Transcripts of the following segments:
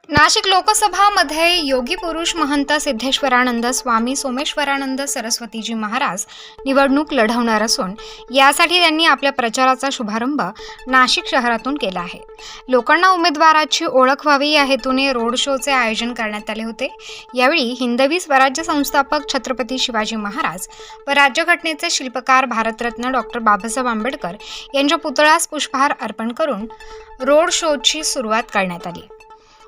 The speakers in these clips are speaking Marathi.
नाशिक लोकसभामध्ये योगी पुरुष महंत सिद्धेश्वरानंद स्वामी सोमेश्वरानंद सरस्वतीजी महाराज निवडणूक लढवणार असून यासाठी त्यांनी आपल्या प्रचाराचा शुभारंभ नाशिक शहरातून केला आहे। लोकांना उमेदवाराची ओळख व्हावी या हेतूने रोड शोचे आयोजन करण्यात आले होते। यावेळी हिंदवी स्वराज्य संस्थापक छत्रपती शिवाजी महाराज व राज्यघटनेचे शिल्पकार भारतरत्न डॉक्टर बाबासाहेब आंबेडकर यांच्या पुतळ्यास पुष्पहार अर्पण करून रोड शोची सुरुवात करण्यात आली।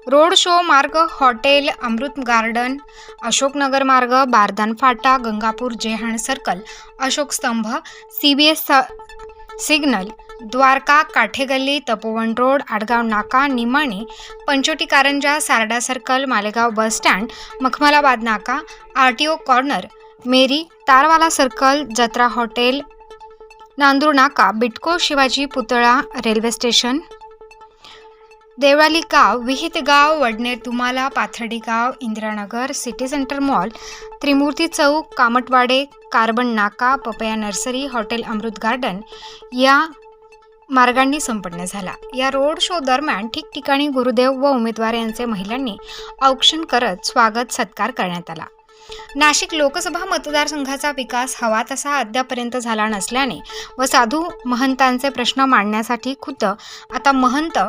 रोड शो मार्ग हॉटेल अमृत गार्डन, अशोकनगर मार्ग, Bardan Phata, Gangapur Jehan circle, Ashok Stambh, CBS signal, Dwarka Kathegalli, Tapovan road, Adgaon Naka, Nimani, पंचोटी Karanja, Sarda circle, Malegaon bus stand, Makhmalabad Naka, RTO corner, Meri, Tarwala circle, Jatra hotel, Nandur Naka, Bitco Shivaji पुतळा, रेल्वे स्टेशन, देवळाली गाव, विहित गाव, वडनेर तुमाला, पाथर्डी गाव, इंदिरानगर, सिटी सेंटर मॉल, त्रिमूर्ती चौक, कामटवाडे, कार्बन नाका, papaya nursery, hotel Amrit garden या मार्गांनी संपन्न झाला। या रोड शो दरम्यान ठिकठिकाणी गुरुदेव व उमेदवार यांचे महिलांनी औक्षण करत स्वागत सत्कार करण्यात आला। नाशिक लोकसभा मतदारसंघाचा विकास हवा तसा अद्यापर्यंत झाला नसल्याने व साधू महंतांचे प्रश्न मांडण्यासाठी खुद्द आता महंत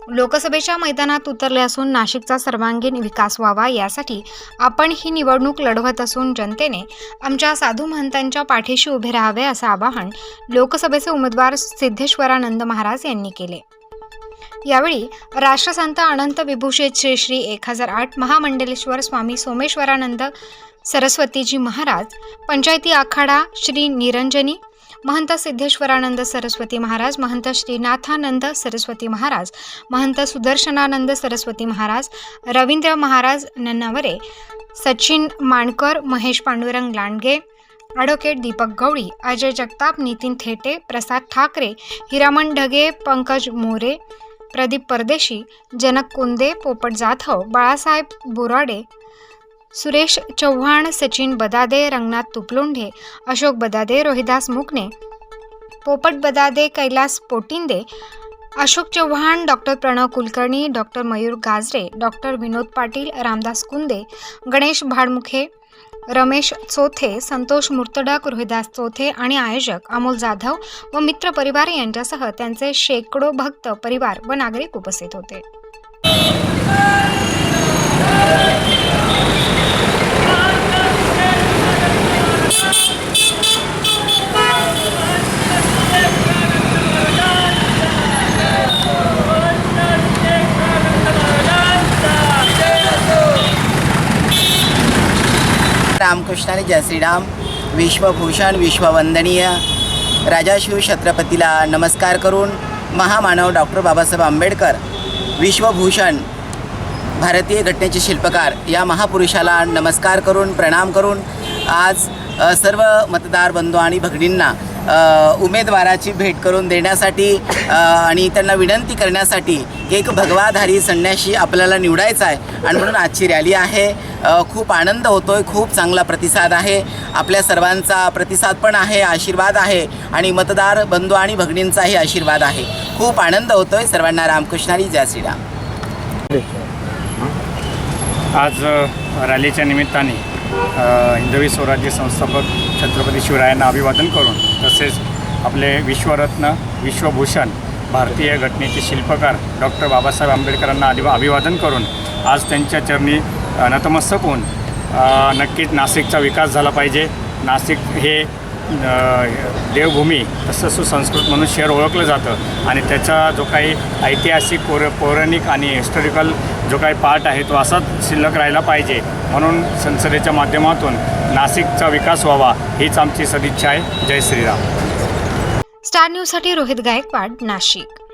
लोकसभेच्या मैदानात उतरले असून नाशिकचा सर्वांगीण विकास व्हावा यासाठी आपण ही निवडणूक लढवत असून जनतेने आमच्या साधू महंतांच्या पाठीशी उभे राहावे असं आवाहन लोकसभेचे उमेदवार सिद्धेश्वरानंद महाराज यांनी केले। यावेळी राष्ट्रसंत अनंत विभूषित श्री 1008 महामंडलेश्वर स्वामी सोमेश्वरानंद सरस्वतीजी महाराज, पंचायती आखाडा श्री निरंजनी, महंत सिद्धेश्वरानंद सरस्वती महाराज, महंत श्रीनाथानंद सरस्वती महाराज, महंत सुदर्शनानंद सरस्वती महाराज, रवींद्र महाराज नन्नावरे, सचिन माणकर, महेश पांडुरंग लांडगे, ॲडव्होकेट दीपक गवळी, अजय जगताप, नितीन थेटे, प्रसाद ठाकरे, हिरामण ढगे, पंकज मोरे, प्रदीप परदेशी, जनक कुंदे, पोपट जाधव, बाळासाहेब बोराडे, सुरेश चव्हाण, सचिन बदादे, रंगनाथ तुपलोंढे, अशोक बदादे, रोहिदास मुकणे, पोपट बदादे, कैलास पोटिंदे, अशोक चव्हाण, डॉक्टर प्रणव कुलकर्णी, डॉक्टर मयूर गाजरे, डॉक्टर विनोद पाटील, रामदास कुंदे, गणेश भाडमुखे, रमेश चोथे, संतोष मुर्तडक, रोहिदास चोथे आणि आयोजक अमोल जाधव व मित्र परिवार यांच्यासह त्यांचे शेकडो भक्त परिवार व नागरिक उपस्थित होते। रामकृष्ण आणि जय श्रीराम। विश्वभूषण विश्ववंदनीय राजाशिव छत्रपतीला नमस्कार करून महामानव डॉक्टर बाबासाहेब आंबेडकर विश्वभूषण भारतीय घटनेचे शिल्पकार या महापुरुषाला नमस्कार करून प्रणाम करून आज सर्व मतदार बंधू आणि भगिनींना उमेदवाराची भेट करून देण्यासाठी आणि त्यांना विनंती करण्यासाठी एक भगवाधारी संन्यासी आपल्याला निवडायचा आहे आणि म्हणून आजची रॅली आहे। खूप आनंद होतोय, खूप चांगला प्रतिसाद आहे, आपल्या सर्वांचा प्रतिसाद पण आहे, आशीर्वाद आहे आणि मतदार बंधू आणि भगिनींचाही आशीर्वाद आहे। खूप आनंद होतोय। सर्वांना रामकृष्ण आणि जय श्रीराम। आज रॅलीच्या निमित्ताने हिंदवी स्वराज्य संस्थापक छत्रपती शिवरायांना अभिवादन करून तसेच आपले विश्वरत्न विश्वभूषण भारतीय घटनेचे शिल्पकार डॉक्टर बाबासाहेब आंबेडकरांना अभिवादन करून आज त्यांच्या चरणी नतमस्तक होऊन नक्कीच नाशिकचा विकास झाला पाहिजे। नाशिक हे देवभूमी तसंच सुसंस्कृत म्हणून शहर ओळखलं जातं आणि त्याचा जो काही ऐतिहासिक पौराणिक आणि हिस्टॉरिकल जो काही पार्ट आहे तो असाच शिल्लक राहिला पाहिजे। म्हणून संसदेच्या माध्यमातून नाशिकचा विकास व्हावा हीच आमची सदिच्छा आहे। जय श्रीराम। स्टार न्यूजसाठी रोहित गायकवाड, नाशिक।